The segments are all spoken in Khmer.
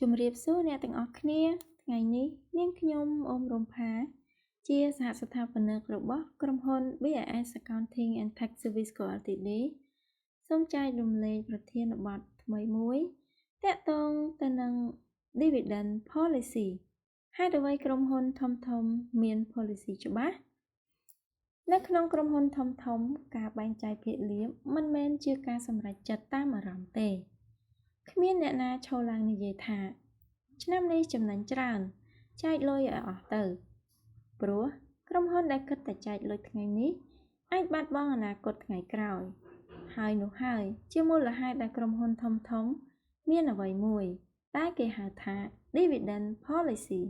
ជំរាបសួរអ្នកទាំងអស់គ្នាថ្ងៃនេះនាងខ្ញុំអូមរំផាជាសហស្ថាបនិករបស់ក្រុមហ៊ុន BIS Accounting and Tax Service Co Ltd សូមចែករំលែកប្រធានបទថ្មីមួយទាក់ទងទៅនឹង Dividend Policy ហេតុអ្វីក្រុមហ៊ុនធំៗមាន policy ច្បាស់នៅក្នុងក្រុមហ៊ុនធំៗការបែងចែកភាគលាភមិនមែនជាការសម្រេចចិត្តតាមអារម្មណ៍ទេគ្មានអ្នកណាឈរឡើងនិយាយថាឆ្នាំនេះចំណេញច្រើនចែកលុយឲ្យអស់ទៅព្រោះក្រុមហ៊ុនដែលគិតតែចែកលុយថ្ងៃនេះអាចបាត់បង់អនាគតថ្ងៃក្រោយហើយនោះហើយជាមូលហេតុដែលក្រុមហ៊ុនធំមានអ្វីមួយតែគេហៅថា Dividend Policy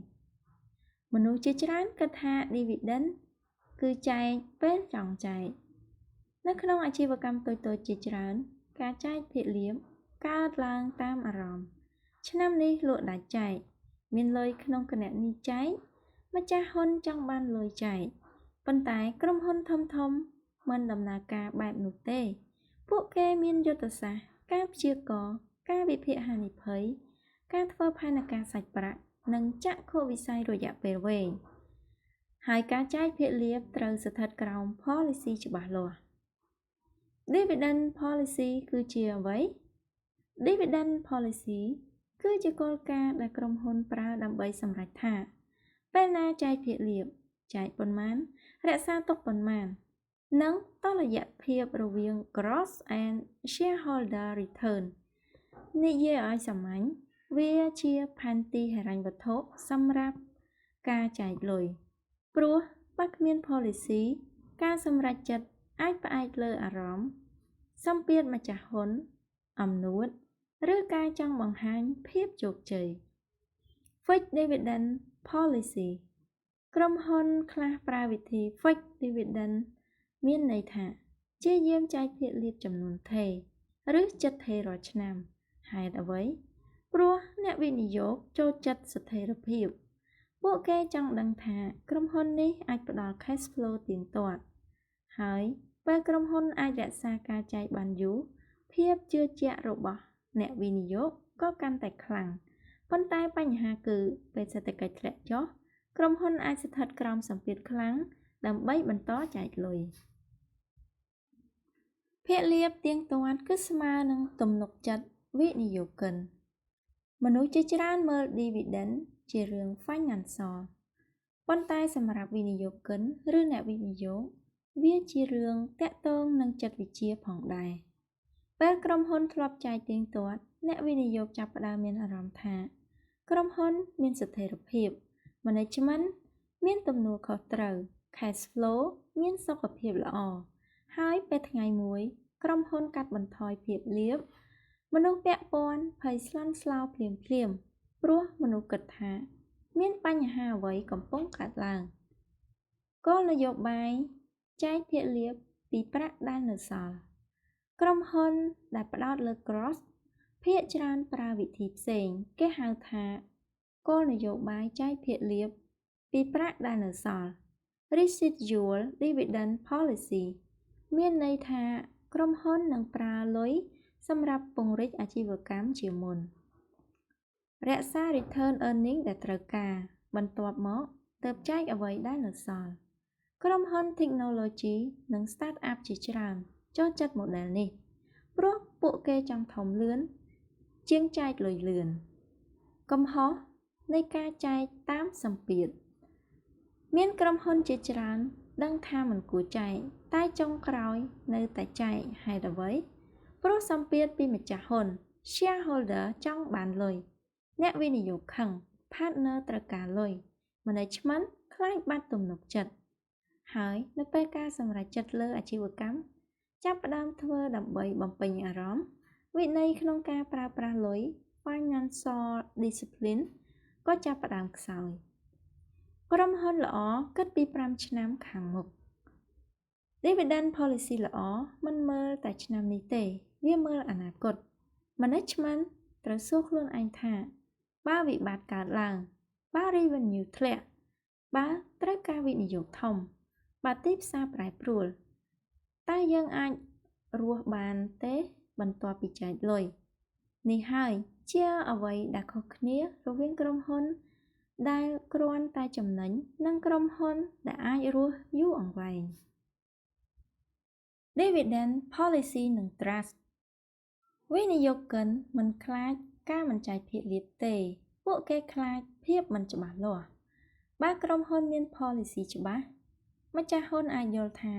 មនុស្សជាច្រើនគិតថា Dividend គឺចែកពេលចង់ចែកនៅក្នុងអាជីវកម្មតូចៗជាច្រើនការចែកភាគលាភកើតឡើងតាមអារម្មណ៍ឆ្នាំនេះលក់ដាច់ចែកមានលុយក្នុងគណនីចែកម្ចាស់ហ៊ុនចង់បានលុយចែកប៉ុន្តែក្រុមហ៊ុនធំមិនដំណើរការបែបនោះទេពួកគេមានយុទ្ធសាស្ត្រការព្យាករណ៍ការវិភាគហានិភ័យការធ្វើផែនការសាច់ប្រាក់និងចក្ខុវិស័យរយៈពេលវែងហើយការចែកភាគលាភត្រូវស្ថិតក្រោម policy ច្បាស់លាស់ Dividend Policy គឺជាអ្វីDividend Policy គឺជាគោលការណ៍ដែលក្រុមហ៊ុនប្រើដើម្បីសម្រេចថាពេលណាចែកភាគលាភចែកប៉ុន្មានរក្សាទុកប៉ុន្មាននិងតុល្យភាពរវាង Gross and Shareholder Return និយាយឲ្យសាមញ្ញវាជាផែនទីហិរញ្ញវត្ថុសម្រាប់ការចែកលុយព្រោះបើគ្មាន policy ការសម្រេចចិត្តអាចផ្អែកលើអារម្មណ៍សម្ពាធម្ចាស់ហ៊ុនអំនួតឬការចង់បង្ហាញភាពជោគជ័យ Fixed Dividend Policy ក្រុមហ៊ុនខ្លះប្រើវិធី Fixed Dividend មានន័យថាជាយាមចែកភាគលាភចំនួនថេរឬចិត្តថេររាល់ឆ្នាំហេតុអ្វីព្រោះអ្នកវិនិយោគចូលចិត្តស្ថិរភាពពួកគេចង់ដឹងថាក្រុមហ៊ុននេះអាចផ្ដល់ cash flow ទៀងទាត់ហើយពេលក្រុមហ៊ុនអាចរក្សាការចែកបានយូរភាពជឿជាក់របស់អ្នកវិនិយោគក៏កាន់តែខ្លាំងប៉ុន្តែបញ្ហាគឺពេលសេដ្ឋកិច្ចធ្លាក់ចុះក្រុមហ៊ុនអាចស្ថិតក្រោមសម្ពាធខ្លាំងដើម្បីបន្តចែកលុយភាគលាភទៀងទាត់គឺស្មើនឹងទំនុកចិត្តវិនិយោគិនមនុស្សជាច្រើនមើល Dividend ជារឿង Financial ប៉ុន្តែសម្រាប់វិនិយោគិនឬអ្នកវិនិយោគវាជារឿងតាក់ទងនឹងចិត្តវិទ្យាផងដែរពេលក្រុមហ៊ុនធ្លាប់ចែកទៀងទាត់អ្នកវិនិយោគចាប់ផ្ដើមមានអារម្មណ៍ថាក្រុមហ៊ុនមានស្ថិរភាព Management មានទំនួលខុសត្រូវ Cash flow មានសុខភាពល្អហើយពេលថ្ងៃមួយក្រុមហ៊ុនកាត់បន្ថយភាគលាភមនុស្សពាក់ព័ន្ធភ័យស្លន់ស្លោភ្លាមព្រោះមនុស្សគិតថាមានបញ្ហាអ្វីកំពុងកើតឡើងគោលនយោបាយចែកភាគលាភពីប្រាក់ដែលនៅសល់ក្រុមហ៊ុនដែលផ្ដោតលើ Gross ភាគច្រើនប្រើវិធីផ្សេងគេហៅថាគោលនយោបាយចែកភាគលាភពីប្រាក់ដែលនៅសល់ Residual Dividend Policy មានន័យថាក្រុមហ៊ុននឹងប្រើលុយសម្រាប់ពង្រីកអាជីវកម្មជាមុនរក្សា Return Earning ដែលត្រូវការបន្ទាប់មកទើបចែកអ្វីដែលនៅសល់ក្រុមហ៊ុន Technology និង Startup ជាច្រើនចូលចិត្ត model នេះព្រោះពួកគេចង់ធំលឿនជាងចែកលុយលឿនកំហុសនៃការចែកតាមសម្ពាធមានក្រុមហ៊ុនជាច្រើនដឹងថាមិនគួរចែកតែចុងក្រោយនៅតែចែកហេតុអ្វីព្រោះសម្ពាធពីម្ចាស់ហ៊ុន Shareholder ចង់បានលុយអ្នកវិនិយោគខឹង Partner ត្រូវការលុយ Management ខ្លាចបាត់ទំនុកចិត្តហើយនៅពេលការសម្រេចចិត្តលើអាជីវកម្មចាប់ផ្ដើមធ្វើដើម្បីបំពេញអារម្មណ៍វិន័យក្នុងការប្រើប្រាស់លុយ Financial Discipline ក៏ចាប់ផ្ដើមខ្សោយក្រុមហ៊ុនល្អគិតពី5ឆ្នាំខាងមុខ Dividend Policy ល្អមិនមើលតែឆ្នាំនេះទេវាមើលអនាគត Management ត្រូវសួរខ្លួនឯងថាបើវិបត្តិកើតឡើងបើ Revenue ធ្លាក់បើត្រូវការវិនិយោគធំបើទីផ្សារប្រែប្រួលតើយើងអាចរស់បានទេបន្ទាប់ពីចែកលុយនេះហើយ ជាអ្វីដែលខុសគ្នារវាងក្រុមហ៊ុនដែលគ្រាន់តែចំណេញនិងក្រុមហ៊ុនដែលអាចរស់យូរអង្វែង Dividend Policy និង Trust វិនិយោគិនមិនខ្លាចការមិនចែកភាគលាភទេពួកគេខ្លាចភាពមិនច្បាស់លាស់បើក្រុមហ៊ុនមាន policy ច្បាស់ម្ចាស់ហ៊ុនអាចយល់ថា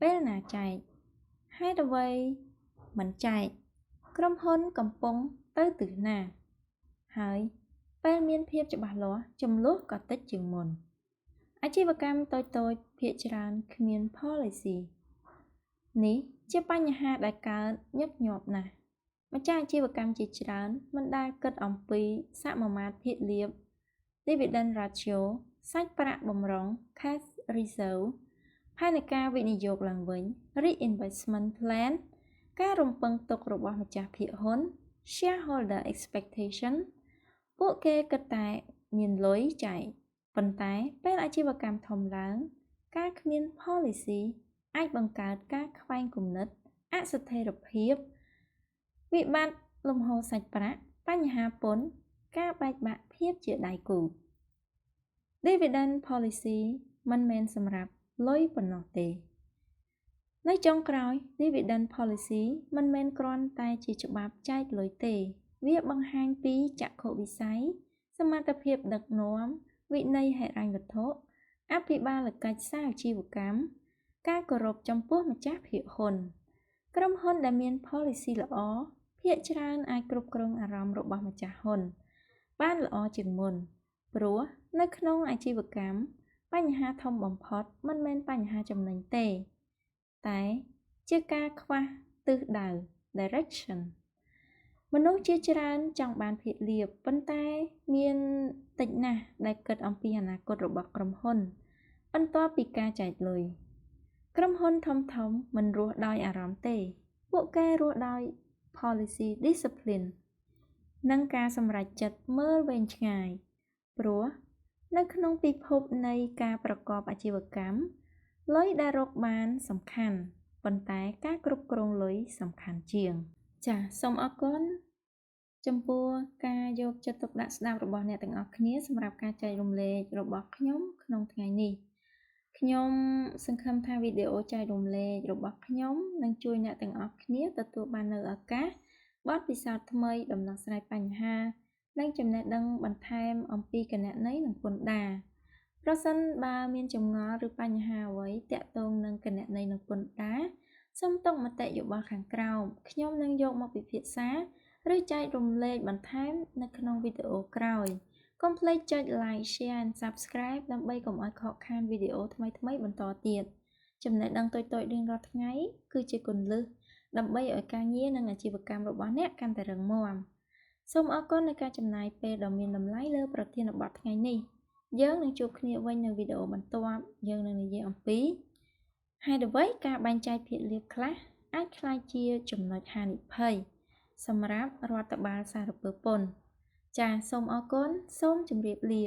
ពេលណាចែកហេតុអ្វីមិនចែកក្រុមហ៊ុនកំពុងទៅទិសណាហើយពេលមានភាពច្បាស់លាស់ចំនួនក៏តិចជាងមុនអាជីវកម្មតូចៗភាគច្រើនគ្មាន policy នេះជាបញ្ហាដែលកើតញឹកញាប់ណាស់ម្ចាស់អាជីវកម្មជាច្រើនមិនដែលគិតអំពីសមាមាត្រភាគលាភ dividend ratio សាច់ប្រាក់បម្រុង cash reserve ផែនការវិនិយោគឡើងវិញ reinvestment plan ការរំពឹងទុករបស់ម្ចាស់ភាគហ៊ុន shareholder expectation ពួកគេគិតតែមានលុយចែកប៉ុន្តែពេលអាជីវកម្មធំឡើងការគ្មាន policy អាចបង្កើតការខ្វែងគំនិតអស្ថិរភាពវិបត្តិលំហូរសាច់ប្រាក់បញ្ហាពន្ធការបែកបាក់ភាពជាដៃគូ Dividend Policy មិនមែនសម្រាប់លុយប៉ុណ្ណោះទេនៅចុងក្រោយ Dividend Policy មិនមែនគ្រាន់តែជាច្បាប់ចែកលុយទេវាបង្ហាញពីចក្ខុវិស័យសមត្ថភាពដឹកនាំវិន័យហិរញ្ញវត្ថុអភិបាលកិច្ចសាជីវកម្មការគោរពចំពោះម្ចាស់ភាគហ៊ុនក្រុមហ៊ុនដែលមាន policy ល្អភាគច្រើនអាចគ្រប់គ្រងអារម្មណ៍របស់ម្ចាស់ហ៊ុនបានល្អជាងមុនព្រោះនៅក្នុងអាជីវកម្មបញ្ហាធំបំផុតមិនមែនបញ្ហាចំណេញទេតែជាការខ្វះទិសដៅ direction មនុស្សជាច្រើនចង់បានភាគលាភប៉ុន្តែមានតិចណាស់ដែលគិតអំពីអនាគតរបស់ក្រុមហ៊ុនបន្ទាប់ពីការចែកលុយក្រុមហ៊ុនធំៗមិនរស់ដោយអារម្មណ៍ទេពួកគេរស់ដោយ policy discipline និងការសម្រេចចិត្តមើលវែងឆ្ងាយព្រោះនៅក្នុងពិភពនៃការប្រកបអាជីវកម្មលុយដែលរកបានសំខាន់ប៉ុន្តែការគ្រប់គ្រងលុយសំខាន់ជាងចាសសូមអរគុណចំពោះការយកចិត្តទុកដាក់ស្ដាប់របស់អ្នកទាំងអស់គ្នាសម្រាប់ការចែករំលែករបស់ខ្ញុំក្នុងថ្ងៃនេះខ្ញុំសង្ឃឹមថាវីដេអូចែករំលែករបស់ខ្ញុំនឹងជួយអ្នកទាំងអស់គ្នាទទួលបាននូវឱកាសបទពិសោធន៍ថ្មីដំណោះស្រាយបញ្ហានិងចំណេះដឹងបន្ថែមអំពីគណនេយ្យនិងពន្ធដារប្រសិនបើមានចម្ងល់ឬបញ្ហាអ្វីទាក់ទងនឹងគណនេយ្យនិងពន្ធដារសូមទុកមតិយោបល់ខាងក្រោមខ្ញុំនឹងយកមកពិភាក្សាឬចែករំលែកបន្ថែមនៅក្នុងវីដេអូក្រោយកុំភ្លេចចុច like share and subscribe ដើម្បីកុំឲ្យខកខានវីដេអូថ្មីៗបន្តទៀតចំណេះដឹងតូចៗរៀងរាល់ថ្ងៃគឺជាគន្លឹះដើម្បីឲ្យការងារនិងអាជីវកម្មរបស់អ្នកកាន់តែរឹងមាំសូមអរគុណនៃការចំណាយពេលដ៏មានតម្លៃលើប្រធានបទថ្ងៃនេះយើងនឹងជួបគ្នាវិញនៅវីដេអូបន្ទាប់យើងនឹងនិយាយអំពីហេតុអ្វីការបែងចែកភាគលាភខ្លះអាចក្លាយជាចំណុចហានិភ័យសម្រាប់រដ្ឋបាលសារពើពន្ធចាសសូមអរគុណសូមជម្រាបលា